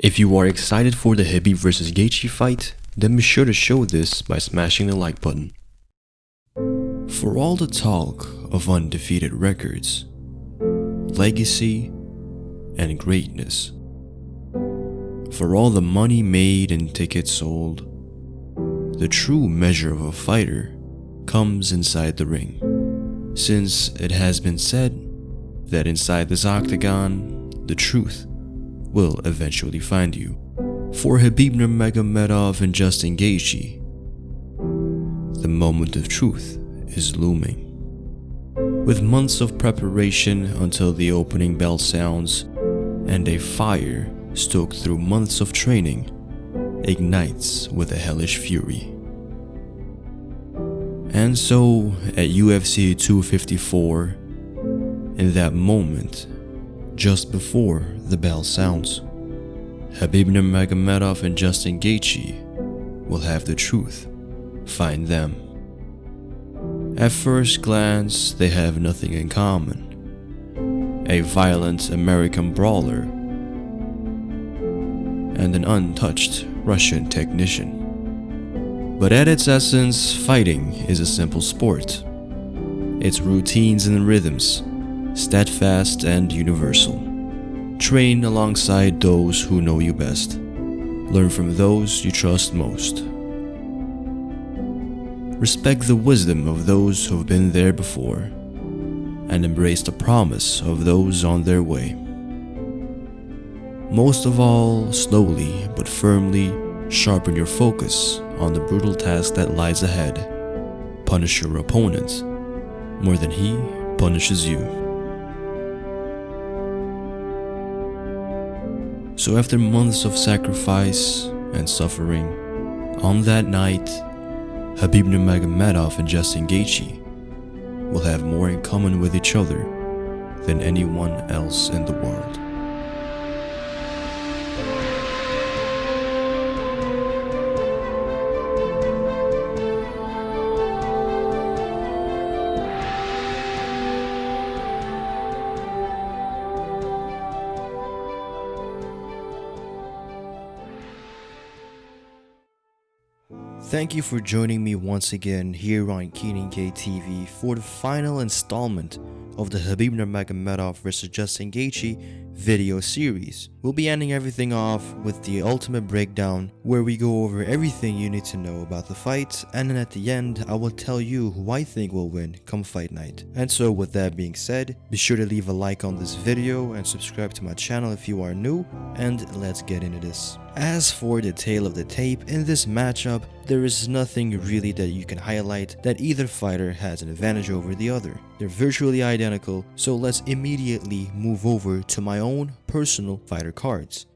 If you are excited for the Khabib vs Gaethje fight, then be sure to show this by smashing the like button. For all the talk of undefeated records, legacy, and greatness, for all the money made and tickets sold, the true measure of a fighter comes inside the ring. Since it has been said that inside this octagon, the truth will eventually find you. For Khabib Nurmagomedov and Justin Gaethje, the moment of truth is looming. With months of preparation until the opening bell sounds, and a fire stoked through months of training ignites with a hellish fury. And so, at UFC 254, in that moment, just before the bell sounds, Khabib Nurmagomedov and Justin Gaethje will have the truth find them. At first glance, they have nothing in common. A violent American brawler and an untouched Russian technician. But at its essence, fighting is a simple sport. Its routines and rhythms, steadfast and universal. Train alongside those who know you best. Learn from those you trust most. Respect the wisdom of those who have been there before, and embrace the promise of those on their way. Most of all, slowly but firmly sharpen your focus on the brutal task that lies ahead. Punish your opponent more than he punishes you. So after months of sacrifice and suffering, on that night, Khabib Nurmagomedov and Justin Gaethje will have more in common with each other than anyone else in the world. Thank you for joining me once again here on Keenan K TV for the final installment of the Khabib Nurmagomedov vs Justin Gaethje video series. We'll be ending everything off with the ultimate breakdown where we go over everything you need to know about the fight, and then at the end I will tell you who I think will win come fight night. And so with that being said, be sure to leave a like on this video and subscribe to my channel if you are new, and let's get into this. As for the tale of the tape, in this matchup, there is nothing really that you can highlight that either fighter has an advantage over the other. They're virtually identical, so let's immediately move over to my own personal fighter cards.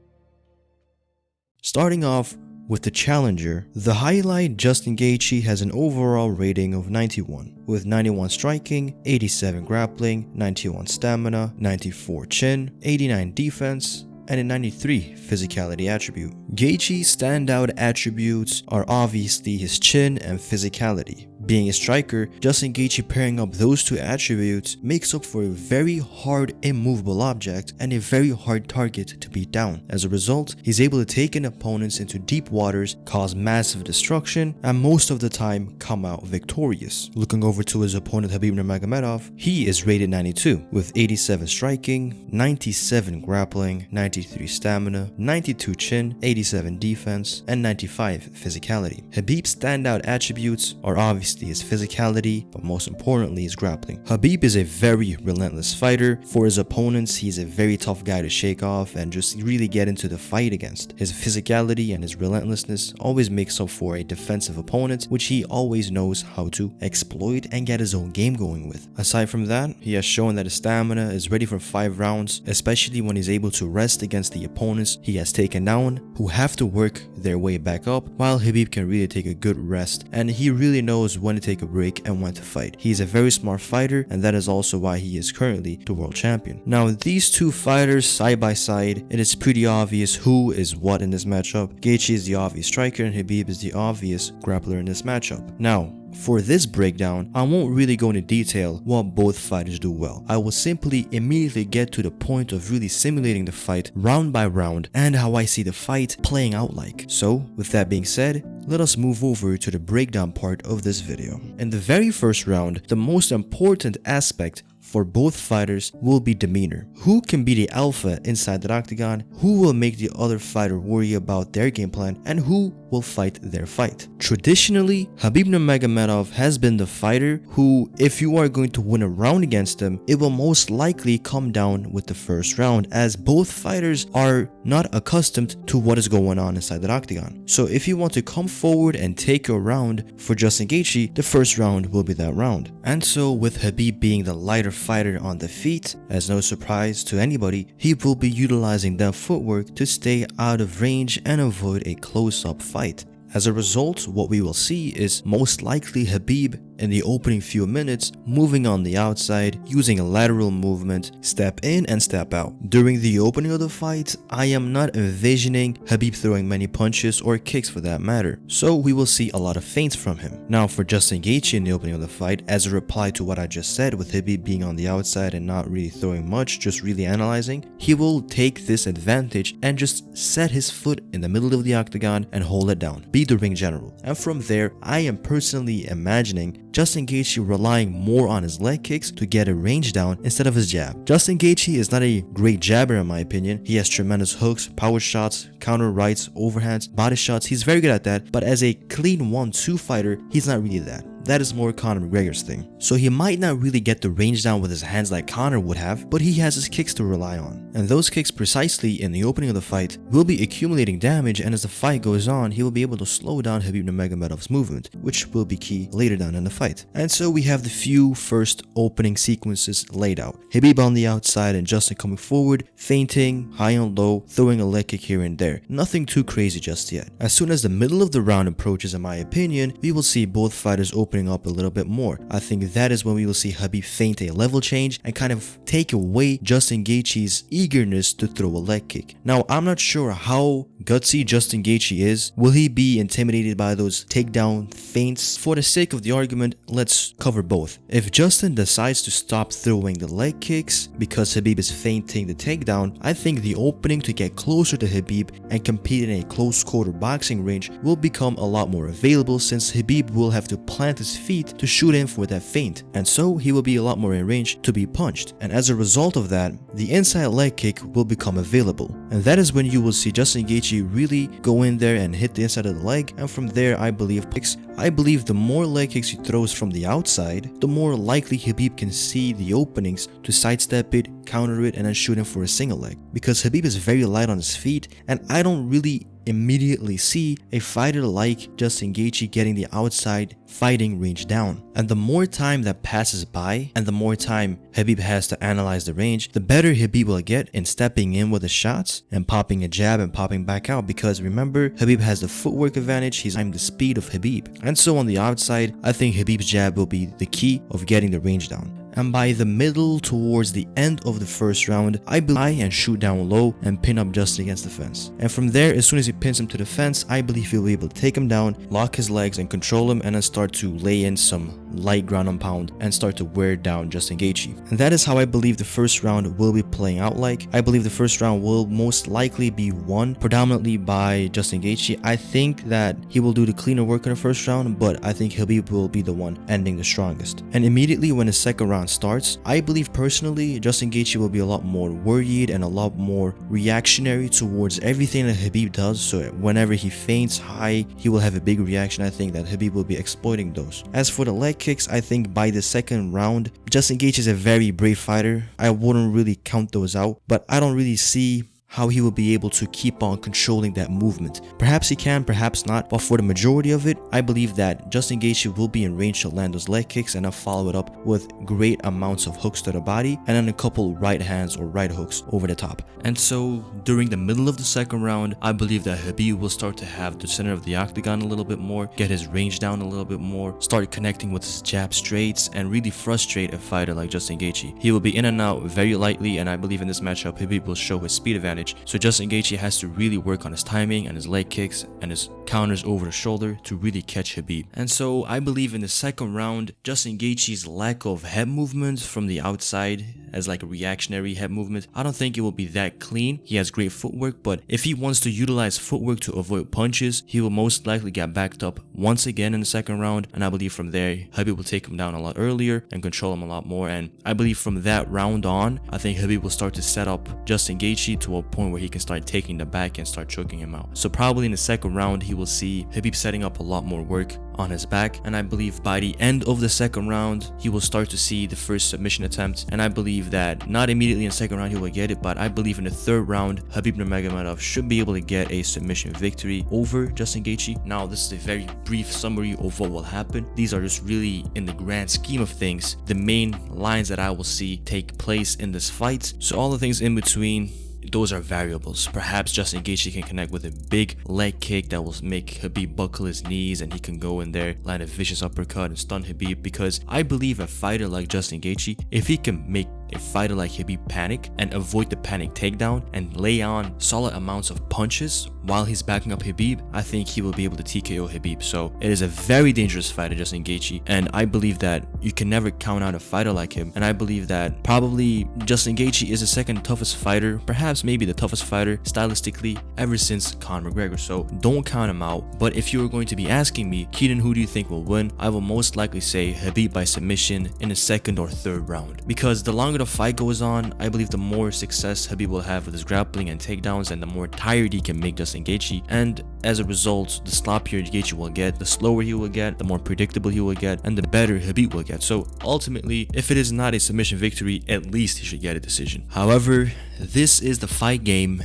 Starting off with the challenger, the highlight Justin Gaethje has an overall rating of 91, with 91 striking, 87 grappling, 91 stamina, 94 chin, 89 defense, and a 93 physicality attribute. Gaethje's standout attributes are obviously his chin and physicality. Being a striker, Justin Gaethje pairing up those two attributes makes up for a very hard immovable object and a very hard target to beat down. As a result, he's able to take in opponents into deep waters, cause massive destruction, and most of the time come out victorious. Looking over to his opponent Khabib Nurmagomedov, he is rated 92 with 87 striking, 97 grappling, 93 stamina, 92 chin, 87 defense, and 95 physicality. Khabib's standout attributes are obviously his physicality, but most importantly his grappling. Khabib is a very relentless fighter. For his opponents, he's a very tough guy to shake off and just really get into the fight against. His physicality and his relentlessness always makes up for a defensive opponent, which he always knows how to exploit and get his own game going with. Aside from that, he has shown that his stamina is ready for 5 rounds, especially when he's able to rest against the opponents he has taken down, who have to work their way back up, while Khabib can really take a good rest, and he really knows when to take a break and when to fight. He's a very smart fighter, and that is also why he is currently the world champion. Now, these two fighters side by side, it is pretty obvious who is what in this matchup. Gaethje is the obvious striker and Khabib is the obvious grappler in this matchup. Now, for this breakdown, I won't really go into detail what both fighters do well. I will simply immediately get to the point of really simulating the fight round by round and how I see the fight playing out like. So with that being said, let us move over to the breakdown part of this video. In the very first round, the most important aspect for both fighters will be demeanor. Who can be the alpha inside the octagon, who will make the other fighter worry about their game plan, and who will fight their fight. Traditionally, Khabib Nurmagomedov has been the fighter who, if you are going to win a round against him, it will most likely come down with the first round, as both fighters are not accustomed to what is going on inside the octagon. So if you want to come forward and take your round, for Justin Gaethje, the first round will be that round. And so with Khabib being the lighter fighter on the feet, as no surprise to anybody, he will be utilizing that footwork to stay out of range and avoid a close-up fight. As a result, what we will see is most likely Khabib in the opening few minutes moving on the outside, using a lateral movement, step in and step out. During the opening of the fight, I am not envisioning Khabib throwing many punches or kicks for that matter, so we will see a lot of feints from him. Now for Justin Gaethje in the opening of the fight, as a reply to what I just said with Khabib being on the outside and not really throwing much, just really analyzing, he will take this advantage and just set his foot in the middle of the octagon and hold it down, be the ring general. And from there, I am personally imagining Justin Gaethje relying more on his leg kicks to get a range down instead of his jab. Justin Gaethje is not a great jabber in my opinion. He has tremendous hooks, power shots, counter rights, overhands, body shots. He's very good at that, but as a clean 1-2 fighter, he's not really that. That is more Conor McGregor's thing. So he might not really get the range down with his hands like Conor would have, but he has his kicks to rely on. And those kicks precisely in the opening of the fight will be accumulating damage, and as the fight goes on, he will be able to slow down Khabib Nurmagomedov's movement, which will be key later down in the fight. And so we have the few first opening sequences laid out. Khabib on the outside and Justin coming forward, feinting, high and low, throwing a leg kick here and there. Nothing too crazy just yet. As soon as the middle of the round approaches, in my opinion, we will see both fighters opening up a little bit more. I think that is when we will see Khabib feint a level change and kind of take away Justin Gaethje's eagerness to throw a leg kick. Now, I'm not sure how gutsy Justin Gaethje is. Will he be intimidated by those takedown feints? For the sake of the argument, let's cover both. If Justin decides to stop throwing the leg kicks because Khabib is feinting the takedown, I think the opening to get closer to Khabib and compete in a close quarter boxing range will become a lot more available, since Khabib will have to plant his feet to shoot in for that feint, and so he will be a lot more in range to be punched. And as a result of that, the inside leg kick will become available, and that is when you will see Justin Gaethje really go in there and hit the inside of the leg. And from there, I believe the more leg kicks he throws from the outside, the more likely Khabib can see the openings to sidestep it, counter it, and then shoot in for a single leg, because Khabib is very light on his feet, and I don't really immediately see a fighter like Justin Gaethje getting the outside fighting range down. And the more time that passes by and the more time Khabib has to analyze the range, the better Khabib will get in stepping in with the shots and popping a jab and popping back out, because remember, Khabib has the footwork advantage. He's the speed of Khabib. And so on the outside, I think Khabib's jab will be the key of getting the range down. And by the middle towards the end of the first round, I believe and shoot down low and pin up Justin against the fence. And from there, as soon as he pins him to the fence, I believe he'll be able to take him down, lock his legs and control him, and then start to lay in some light ground and pound and start to wear down Justin Gaethje. And that is how I believe the first round will be playing out like. I believe the first round will most likely be won predominantly by Justin Gaethje. I think that he will do the cleaner work in the first round, but I think Khabib will be the one ending the strongest. And immediately when the second round starts, I believe personally Justin Gaethje will be a lot more worried and a lot more reactionary towards everything that Khabib does. So whenever he feints high, he will have a big reaction. I think that Khabib will be exploiting those. As for the leg kicks, I think by the second round, Justin Gaethje is a very brave fighter. I wouldn't really count those out, but I don't really see how he will be able to keep on controlling that movement. Perhaps he can, perhaps not, but for the majority of it, I believe that Justin Gaethje will be in range to land those leg kicks and then follow it up with great amounts of hooks to the body and then a couple right hands or right hooks over the top. And so during the middle of the second round, I believe that Khabib will start to have the center of the octagon a little bit more, get his range down a little bit more, start connecting with his jab straights, and really frustrate a fighter like Justin Gaethje. He will be in and out very lightly, and I believe in this matchup, Khabib will show his speed advantage advantage. So Justin Gaethje has to really work on his timing and his leg kicks and his counters over the shoulder to really catch Khabib. And so I believe in the second round, Justin Gaethje's lack of head movement from the outside as like a reactionary head movement, I don't think it will be that clean. He has great footwork, but if he wants to utilize footwork to avoid punches, he will most likely get backed up once again in the second round. And I believe from there, Khabib will take him down a lot earlier and control him a lot more. And I believe from that round on, I think Khabib will start to set up Justin Gaethje to a point where he can start taking the back and start choking him out. So probably in the second round, he will see Khabib setting up a lot more work on his back, and I believe by the end of the second round he will start to see the first submission attempt. And I believe that not immediately in the second round he will get it, but I believe in the third round Khabib Nurmagomedov should be able to get a submission victory over Justin Gaethje. Now this is a very brief summary of what will happen. These are just really, in the grand scheme of things, the main lines that I will see take place in this fight. So all the things in between, those are variables. Perhaps Justin Gaethje can connect with a big leg kick that will make Khabib buckle his knees and he can go in there, land a vicious uppercut and stun Khabib, because I believe a fighter like Justin Gaethje, if he can make a fighter like Khabib panic and avoid the panic takedown and lay on solid amounts of punches while he's backing up Khabib, I think he will be able to TKO Khabib. So it is a very dangerous fighter, Justin Gaethje, and I believe that you can never count out a fighter like him. And I believe that probably Justin Gaethje is the second toughest fighter, perhaps maybe the toughest fighter stylistically ever since Conor McGregor. So don't count him out. But if you were going to be asking me, Keaton, who do you think will win? I will most likely say Khabib by submission in the second or third round, because the longer the fight goes on, I believe the more success Khabib will have with his grappling and takedowns, and the more tired he can make Justin Gaethje. And as a result, the sloppier Gaethje will get, the slower he will get, the more predictable he will get, and the better Khabib will get. So ultimately, if it is not a submission victory, at least he should get a decision. However, this is the fight game,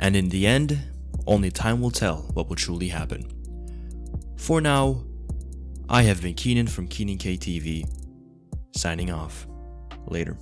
and in the end, only time will tell what will truly happen. For now, I have been Keenan from Keenan KTV, signing off. Later.